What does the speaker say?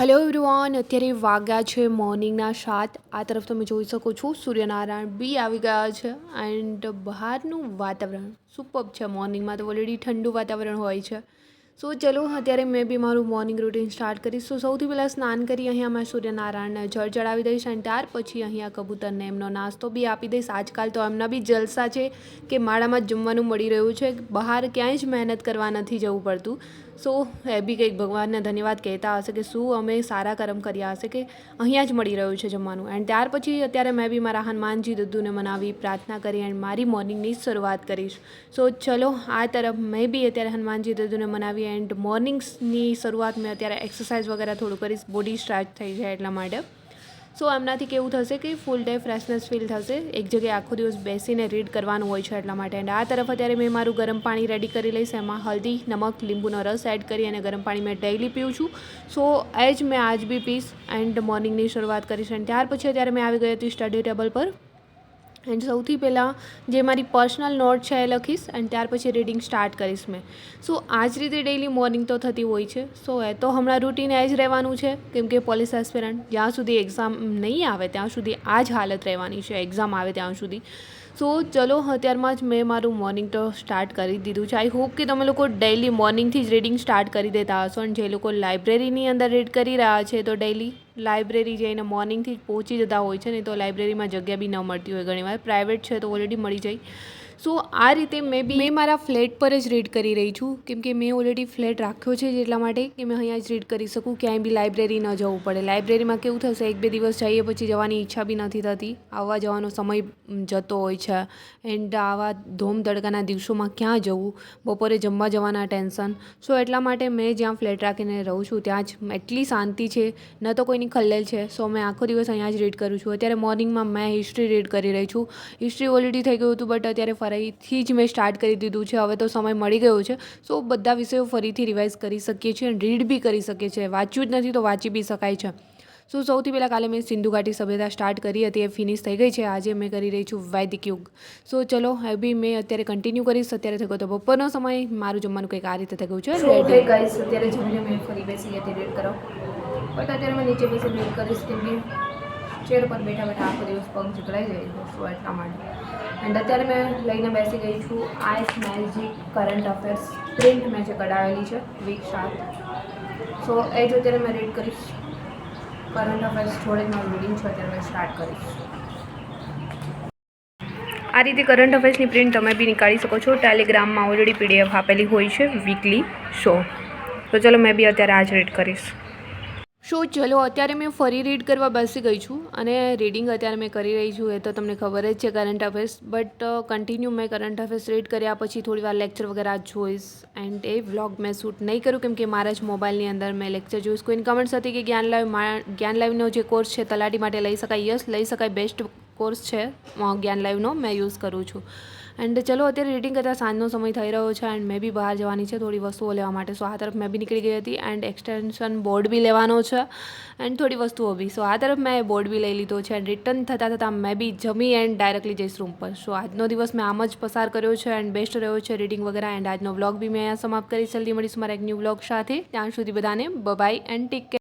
Hello everyone, અત્યારે વાગ્યા છે મોર્નિંગના 7। આ તરફ તમે જોઈ શકો છો સૂર્યનારાયણ બી આવી ગયા છે એન્ડ બહારનું વાતાવરણ સુપર્બ છે। મોર્નિંગમાં તો ઓલરેડી ઠંડુ વાતાવરણ હોય છે। સો ચલો અત્યારે મેં બી મારું મોર્નિંગ રૂટીન સ્ટાર્ટ કરીશ। તો સૌથી પહેલાં સ્નાન કરી અહીંયા મેં સૂર્યનારાયણને જળ ચડાવી દઈશ અને ત્યાર પછી અહીંયા કબૂતરને એમનો નાસ્તો બી આપી દઈશ। આજકાલ તો એમના બી જલસા છે કે માળામાં જ જમવાનું મળી રહ્યું છે, બહાર ક્યાંય જ મહેનત કરવા નથી જવું પડતું। સો એ બી કંઈક ભગવાનને ધન્યવાદ કહેતા હશે કે શું અમે સારા કર્મ કર્યા હશે કે અહીંયા જ મળી રહ્યું છે જમવાનું। એન્ડ ત્યાર પછી અત્યારે મેં બી મારા હનુમાનજી દદ્દુને મનાવી પ્રાર્થના કરી એન્ડ મારી મોર્નિંગની શરૂઆત કરીશ। સો ચલો આ તરફ મેં બી અત્યારે હનુમાનજી દદ્દુને મનાવી એન્ડ મોર્નિંગ્સની શરૂઆત મેં અત્યારે એક્સરસાઇઝ વગેરે થોડું કરીશ, બોડી સ્ટ્રેચ થઈ જાય એટલા માટે। સો એમનાથી કેવું થશે કે ફૂલ ડે ફ્રેશનેસ ફીલ થશે, એક જગ્યાએ આખો દિવસ બેસીને રીડ કરવાનું હોય છે એટલા માટે। એન્ડ આ તરફ અત્યારે મેં મારું ગરમ પાણી રેડી કરી લઈશ, એમાં હલ્દી, નમક, લીંબુનો રસ એડ કરી અને ગરમ પાણી મેં ડેઈલી પીઉં છું। સો એ જ મેં આજ બી પીશ એન્ડ મોર્નિંગની શરૂઆત કરીશ। અને ત્યાર પછી અત્યારે મેં આવી ગઈ હતી સ્ટડી ટેબલ પર એન્ડ સૌથી પહેલાં જે મારી પર્સનલ નોટ છે એ લખીશ એન્ડ ત્યાર પછી રીડિંગ સ્ટાર્ટ કરીશ મેં। સો આ જ રીતે ડેઈલી મોર્નિંગ તો થતી હોય છે। સો એ તો હમણાં રૂટીન એ જ રહેવાનું છે કેમ કે પોલીસ એસ્પિરન્ટ જ્યાં સુધી એક્ઝામ નહીં આવે ત્યાં સુધી આ જ હાલત રહેવાની છે, એક્ઝામ આવે ત્યાં સુધી। સો ચલો અત્યારમાં જ મેં મારું મોર્નિંગ તો સ્ટાર્ટ કરી દીધું છે। આઈ હોપ કે તમે લોકો ડેઈલી મોર્નિંગથી જ રીડિંગ સ્ટાર્ટ કરી દેતા હશો અને જે લોકો લાઇબ્રેરીની અંદર રીડ કરી રહ્યા છે તો ડેઈલી લાઇબ્રેરી જઈને મોર્નિંગથી જ પહોંચી જતા હોય છે, નહીં તો લાઇબ્રેરીમાં જગ્યા બી ન મળતી હોય ઘણીવાર, પ્રાઇવેટ છે તો ઓલરેડી મળી જાય। સો આ રીતે મેં મારા ફ્લેટ પર જ રીડ કરી રહી છું કેમ કે મેં ઓલરેડી ફ્લેટ રાખ્યો છે જ એટલા માટે કે મેં અહીંયા જ રીડ કરી શકું, ક્યાંય બી લાઇબ્રેરી ન જવું પડે। લાઇબ્રેરીમાં કેવું થશે, 1-2 દિવસ જઈએ પછી જવાની ઈચ્છા બી નથી થતી, આવવા જવાનો સમય જતો હોય છે એન્ડ આવા ધૂમ તડકાના દિવસોમાં ક્યાં જવું, બપોરે જમવા જવાના ટેન્શન। સો એટલા માટે મેં જ્યાં ફ્લેટ રાખીને રહું છું ત્યાં જ એટલી શાંતિ છે, ન તો કોઈની ખલેલ છે। સો મેં આખો દિવસ અહીંયા જ રીડ કરું છું। અત્યારે મોર્નિંગમાં મેં હિસ્ટ્રી રીડ કરી રહી છું। હિસ્ટ્રી ઓલરેડી થઈ ગયું હતું બટ અત્યારે ફરીથી જ મેં સ્ટાર્ટ કરી દીધું છે, હવે તો સમય મળી ગયો છે। સો બધા વિષયો ફરીથી રિવાઇઝ કરી શકીએ છીએ અને રીડ બી કરી શકીએ છીએ, વાંચ્યું જ નથી તો વાંચી બી શકાય છે। સો સૌથી પહેલાં કાલે મેં સિંધુ ઘાટી સભ્યતા સ્ટાર્ટ કરી હતી, એ ફિનિશ થઈ ગઈ છે। આજે મેં કરી રહી છું વૈદિક યુગ। સો ચલો એ બી મેં અત્યારે કન્ટિન્યુ કરીશ। અત્યારે થઈ ગયો તો બપોરનો સમય, મારું જમવાનું કંઈક આ રીતે થઈ ગયું છે રેડી ગાઈસ। અત્યારે જમીને મેં ફરી બેસી હતી રીડ કરો, બટ અત્યારે મેં નીચે બેસી રીડ કરીશ કેમ કે ચેર પર બેઠા બેઠા આખો દિવસ પગ ચકરાઈ જાય છે, સો એટલા માટે। એન્ડ અત્યારે મેં લઈને બેસી ગઈ છું ice magic current affairs print મેં જે કઢાવેલી છે વીક 7। સો એ જ અત્યારે મેં રીડ કરીશ, કરંટ અફેર્સ જોડે જ મારું રીડિંગ છે અત્યારે મેં સ્ટાર્ટ કરીશ। આ રીતે કરંટ અફેર્સની પ્રિન્ટ તમે બી નીકાળી શકો છો, ટેલિગ્રામમાં ઓલરેડી PDF આપેલી હોય છે વીકલી। તો ચલો મેં બી અત્યારે આ જ રીડ કરીશ। સો ચલો અત્યારે મેં ફરી રીડ કરવા બેસી ગઈ છું અને રીડિંગ અત્યારે મેં કરી રહી છું, એ તો તમને ખબર જ છે કરંટ અફેર્સ, બટ કન્ટિન્યુ મેં કરંટ અફેર્સ રીડ કર્યા પછી થોડી વાર લેક્ચર વગેરે જોઈશ એન્ડ એ વ્લોગ મેં શૂટ નહીં કરું કેમ કે મારા જ મોબાઈલની અંદર મેં લેક્ચર જોઈશ। કોઈની કમેન્ટ્સ હતી કે જ્ઞાન લાઈવનો જે કોર્સ છે તલાટી માટે લઈ શકાય, યસ લઈ શકાય, બેસ્ટ કોર્સ છે જ્ઞાન લાઈવનો, મેં યુઝ કરું છું। એન્ડ ચલો અત્યારે રીડિંગ કરતાં સાંજનો સમય થઈ રહ્યો છે એન્ડ મેં બી બહાર જવાની છે થોડી વસ્તુઓ લેવા માટે। સો આ તરફ મેં બી નીકળી ગઈ હતી એન્ડ એક્સટેન્શન બોર્ડ બી લેવાનો છે એન્ડ થોડી વસ્તુઓ બી। સો આ તરફ મેં બોર્ડ બી લઈ લીધો છે એન્ડ રિટર્ન થતાં મેં બી જમી એન્ડ ડાયરેક્ટલી જઈશ રૂમ પર। સો આજનો દિવસ મેં આમ જ પસાર કર્યો છે એન્ડ બેસ્ટ રહ્યો છે રીડિંગ વગેરે એન્ડ આજનો વ્લોગ બી મેં અહીંયા સમાપ્ત કરીશ। જલ્દી મળીશું મારા એક ન્યૂ વ્લોગ સાથે, ત્યાં સુધી બધાને બાય એન્ડ ટેક કેર।